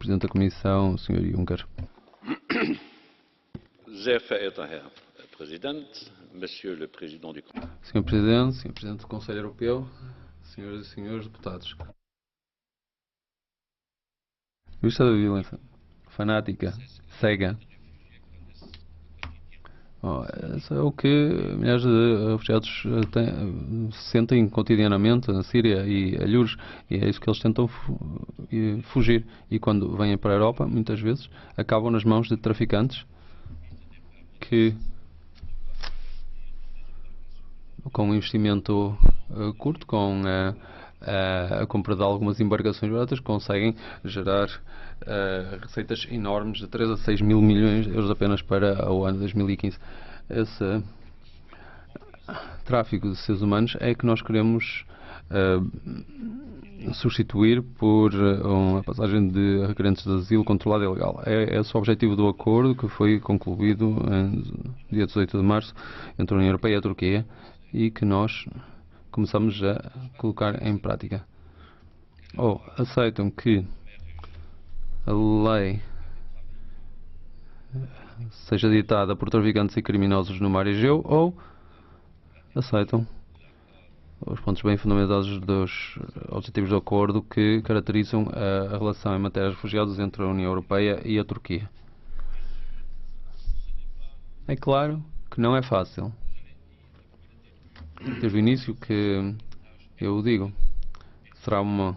Presidente da Comissão, Sr. Juncker. Sehr verehrter Herr Präsident, Monsieur le Président du Conseil. Sr. Presidente, Sr. Presidente do Conselho Europeu, Senhoras e Senhores Deputados. Vista da violência fanática, cega. Isso é o que milhares de refugiados sentem cotidianamente na Síria e alhures, e é isso que eles tentam fugir. E quando vêm para a Europa, muitas vezes, acabam nas mãos de traficantes que, com um investimento curto, com a compra de algumas embarcações baratas, conseguem gerar receitas enormes de 3 a 6 mil milhões de euros apenas para o ano 2015. Esse tráfico de seres humanos é que nós queremos substituir por uma passagem de requerentes de asilo controlada e legal. É esse o objetivo do acordo que foi concluído no dia 18 de março entre a União Europeia e a Turquia e que nós começamos a colocar em prática. Ou aceitam que a lei seja ditada por traficantes e criminosos no mar Egeu, ou aceitam os pontos bem fundamentados dos objetivos do acordo que caracterizam a relação em matéria de refugiados entre a União Europeia e a Turquia. É claro que não é fácil. Desde o início que eu digo, será um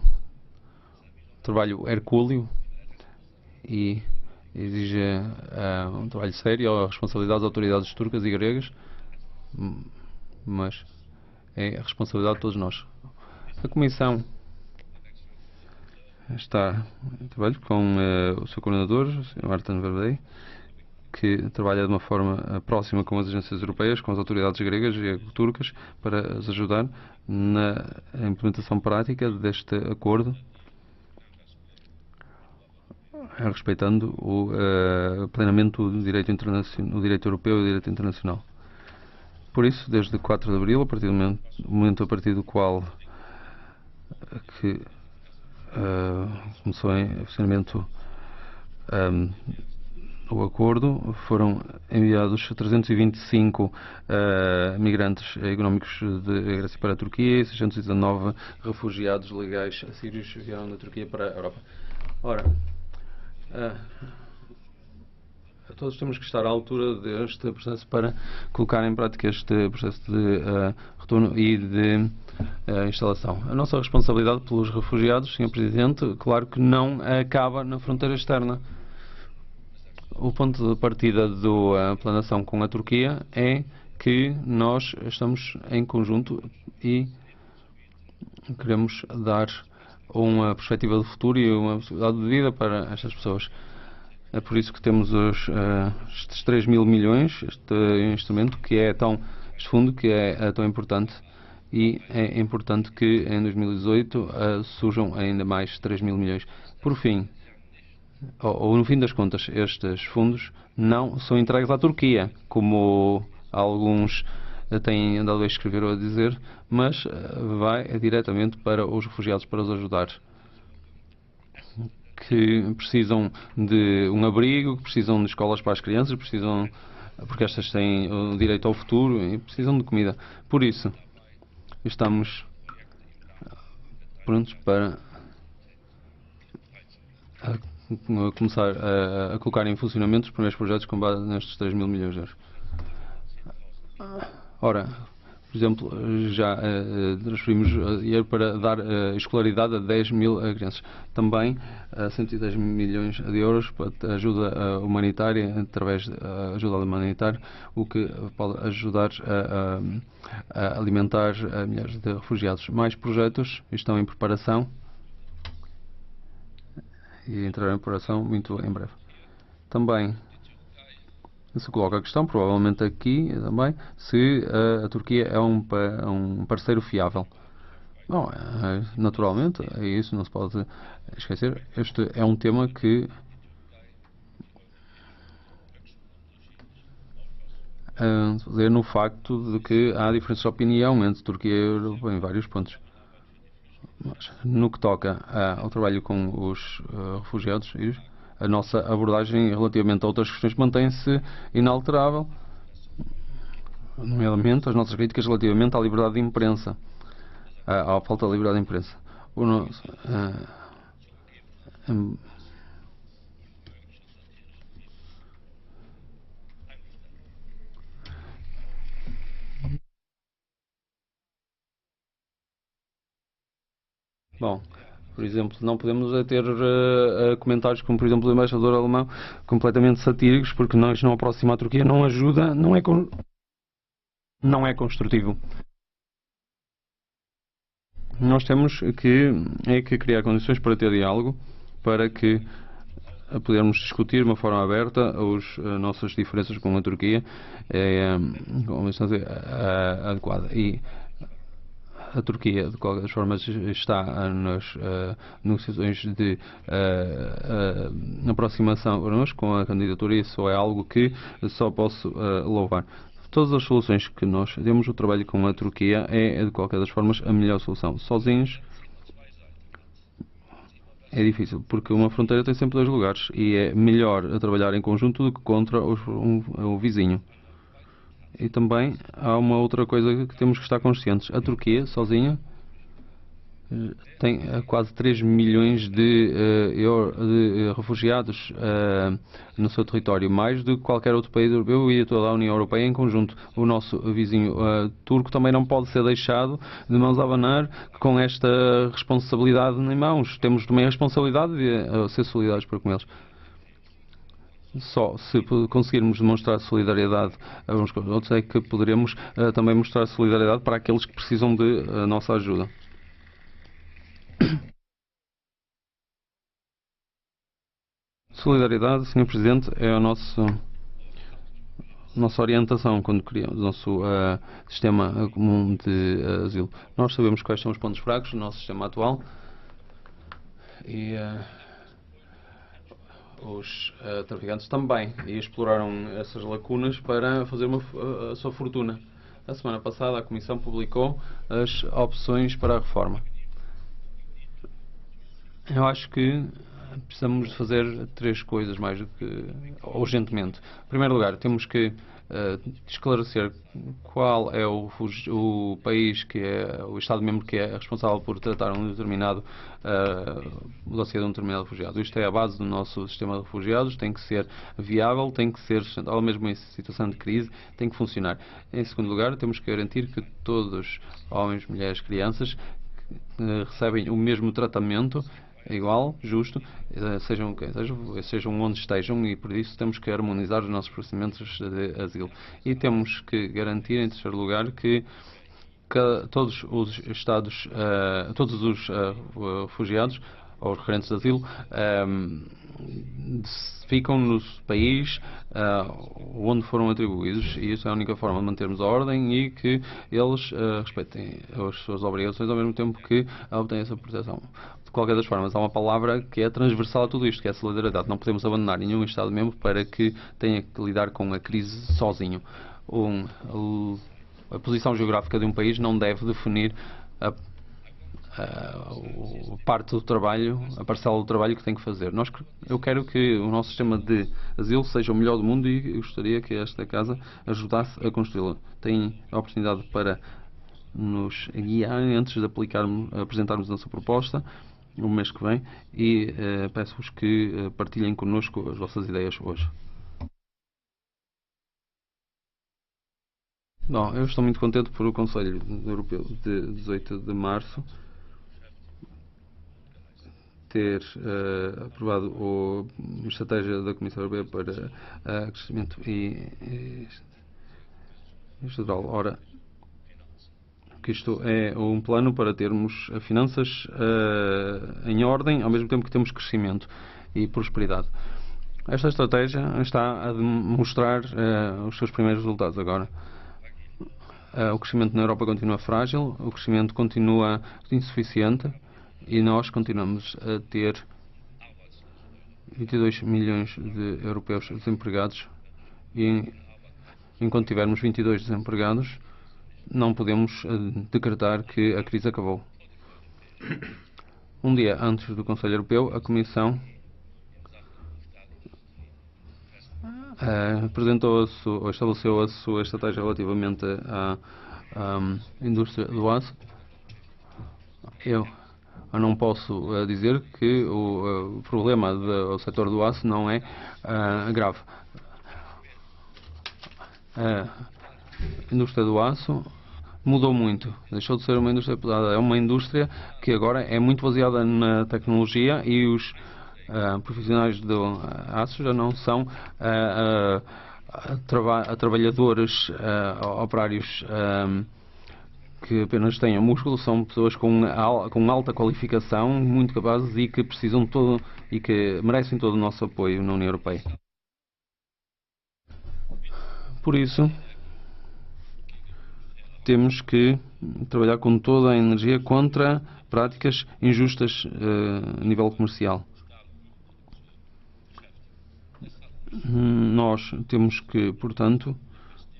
trabalho hercúleo e exige um trabalho sério, a responsabilidade das autoridades turcas e gregas, mas é a responsabilidade de todos nós. A Comissão está em trabalho com o seu coordenador, o Sr. Martin Verbey, que trabalha de uma forma próxima com as agências europeias, com as autoridades gregas e turcas, para as ajudar na implementação prática deste acordo, respeitando plenamente o direito internacional, o direito europeu e o direito internacional. Por isso, desde 4 de abril, a partir do momento a partir do qual começou em funcionamento o acordo, foram enviados 325 migrantes económicos de Grécia para a Turquia e 619 refugiados legais sírios vieram da Turquia para a Europa. Ora, todos temos que estar à altura deste processo para colocar em prática este processo de retorno e de instalação. A nossa responsabilidade pelos refugiados, Sr. Presidente, claro que não acaba na fronteira externa. O ponto de partida da planação com a Turquia é que nós estamos em conjunto e queremos dar uma perspectiva de futuro e uma possibilidade de vida para estas pessoas. É por isso que temos estes 3 mil milhões, este instrumento que é este fundo que é tão importante, e é importante que em 2018 surjam ainda mais 3 mil milhões. Por fim, ou no fim das contas, estes fundos não são entregues à Turquia, como alguns têm andado a escrever ou a dizer, mas vai diretamente para os refugiados, para os ajudar, que precisam de um abrigo, que precisam de escolas para as crianças, porque estas têm o direito ao futuro e precisam de comida. Por isso, estamos prontos para começar a colocar em funcionamento os primeiros projetos com base nestes 3 mil milhões de euros. Ora, por exemplo, já transferimos dinheiro para dar escolaridade a 10 mil crianças. Também 110 milhões de euros para ajuda humanitária, através de ajuda humanitária, o que pode ajudar a alimentar milhares de refugiados. Mais projetos estão em preparação e entrarão em preparação muito em breve. Também se coloca a questão, provavelmente aqui também, se a Turquia é um parceiro fiável. Bom, naturalmente, isso não se pode esquecer. Este é um tema que fazer no facto de que há diferenças de opinião entre Turquia e Europa em vários pontos. Mas, no que toca ao trabalho com os refugiados, a nossa abordagem relativamente a outras questões mantém-se inalterável, nomeadamente as nossas críticas relativamente à liberdade de imprensa, à falta de liberdade de imprensa. O nosso, bom, por exemplo, não podemos ter comentários como, por exemplo, do embaixador alemão completamente satíricos, porque nós não aproximar a Turquia não ajuda, não é construtivo. Nós temos que criar condições para ter diálogo, para que podermos discutir de uma forma aberta as nossas diferenças com a Turquia com uma distância adequada. E a Turquia, de qualquer forma, está nas negociações de aproximação connosco com a candidatura, e isso é algo que só posso louvar. Todas as soluções que nós temos, o trabalho com a Turquia é, de qualquer das formas, a melhor solução. Sozinhos é difícil, porque uma fronteira tem sempre dois lugares e é melhor a trabalhar em conjunto do que contra o vizinho. E também há uma outra coisa que temos que estar conscientes. A Turquia, sozinha, tem quase 3 milhões de refugiados no seu território, mais do que qualquer outro país europeu e toda a União Europeia em conjunto. O nosso vizinho turco também não pode ser deixado de mãos a abanar com esta responsabilidade em mãos. Temos também a responsabilidade de ser solidários para com eles. Só se conseguirmos demonstrar solidariedade uns com os outros é que poderemos também mostrar solidariedade para aqueles que precisam de nossa ajuda. Solidariedade, Sr. Presidente, é a nossa orientação quando criamos o nosso sistema comum de asilo. Nós sabemos quais são os pontos fracos do nosso sistema atual e os traficantes também, e exploraram essas lacunas para fazer a sua fortuna. A semana passada a Comissão publicou as opções para a reforma. Eu acho que precisamos de fazer três coisas mais do que urgentemente. Em primeiro lugar, temos que esclarecer qual é o país que é o Estado-membro que é responsável por tratar um determinado dossiê de um determinado refugiado. Isto é a base do nosso sistema de refugiados, tem que ser viável, tem que ser sustentável, mesmo em situação de crise, tem que funcionar. Em segundo lugar, temos que garantir que todos, homens, mulheres, crianças, recebem o mesmo tratamento igual, justo, sejam onde estejam, e por isso temos que harmonizar os nossos procedimentos de asilo. E temos que garantir, em terceiro lugar, que todos os Estados, todos os refugiados ou requerentes de asilo ficam no país onde foram atribuídos, e isso é a única forma de mantermos a ordem e que eles respeitem as suas obrigações ao mesmo tempo que obtêm essa proteção. De qualquer das formas, há uma palavra que é transversal a tudo isto, que é a solidariedade. Não podemos abandonar nenhum Estado-membro para que tenha que lidar com a crise sozinho. A posição geográfica de um país não deve definir a parte do trabalho, a parcela do trabalho que tem que fazer. Eu quero que o nosso sistema de asilo seja o melhor do mundo e eu gostaria que esta Casa ajudasse a construí-lo. Tem a oportunidade para nos guiar antes de apresentarmos a nossa proposta no mês que vem e peço-vos que partilhem connosco as vossas ideias hoje. Bom, eu estou muito contente por o Conselho Europeu de 18 de março ter aprovado a estratégia da Comissão Europeia para crescimento e estadual. Ora, que isto é um plano para termos finanças em ordem, ao mesmo tempo que temos crescimento e prosperidade. Esta estratégia está a mostrar os seus primeiros resultados agora. O crescimento na Europa continua frágil, o crescimento continua insuficiente e nós continuamos a ter 22 milhões de europeus desempregados e enquanto tivermos 22 desempregados não podemos decretar que a crise acabou. Um dia antes do Conselho Europeu, a Comissão estabeleceu a sua estratégia relativamente à indústria do aço. Eu não posso dizer que o problema do setor do aço não é grave. A indústria do aço mudou muito, deixou de ser uma indústria pesada, é uma indústria que agora é muito baseada na tecnologia e os profissionais do aço já não são trabalhadores operários que apenas tenham músculo, são pessoas com alta qualificação, muito capazes e que precisam e que merecem todo o nosso apoio na União Europeia. Por isso, temos que trabalhar com toda a energia contra práticas injustas a nível comercial. Nós temos que, portanto,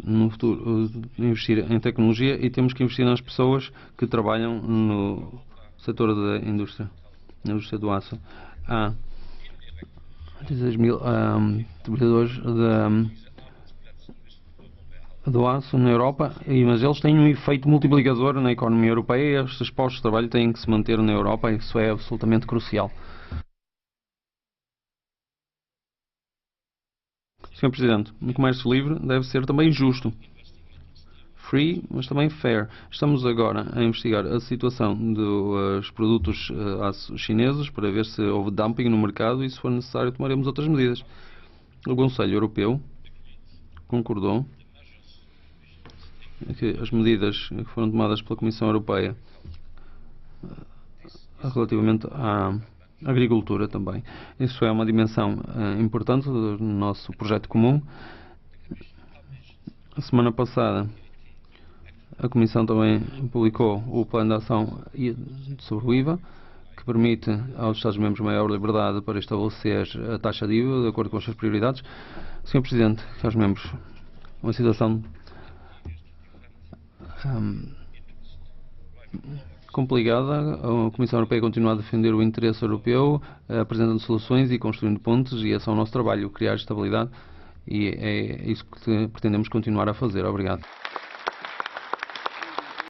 no futuro, investir em tecnologia e temos que investir nas pessoas que trabalham no setor da indústria, na indústria do aço. Há 16 mil trabalhadores do aço na Europa, mas eles têm um efeito multiplicador na economia europeia e estes postos de trabalho têm que se manter na Europa e isso é absolutamente crucial. Sr. Presidente, o comércio livre deve ser também justo. Free, mas também fair. Estamos agora a investigar a situação dos produtos aço chineses para ver se houve dumping no mercado e, se for necessário, tomaremos outras medidas. O Conselho Europeu concordou que as medidas que foram tomadas pela Comissão Europeia relativamente à agricultura também. Isso é uma dimensão importante do nosso projeto comum. A semana passada a Comissão também publicou o Plano de Ação sobre o IVA, que permite aos Estados-membros maior liberdade para estabelecer a taxa de IVA de acordo com as suas prioridades. Sr. Presidente, caros membros, uma situação complicada. A Comissão Europeia continua a defender o interesse europeu, apresentando soluções e construindo pontes, e esse é o nosso trabalho, criar estabilidade, e é isso que pretendemos continuar a fazer. Obrigado.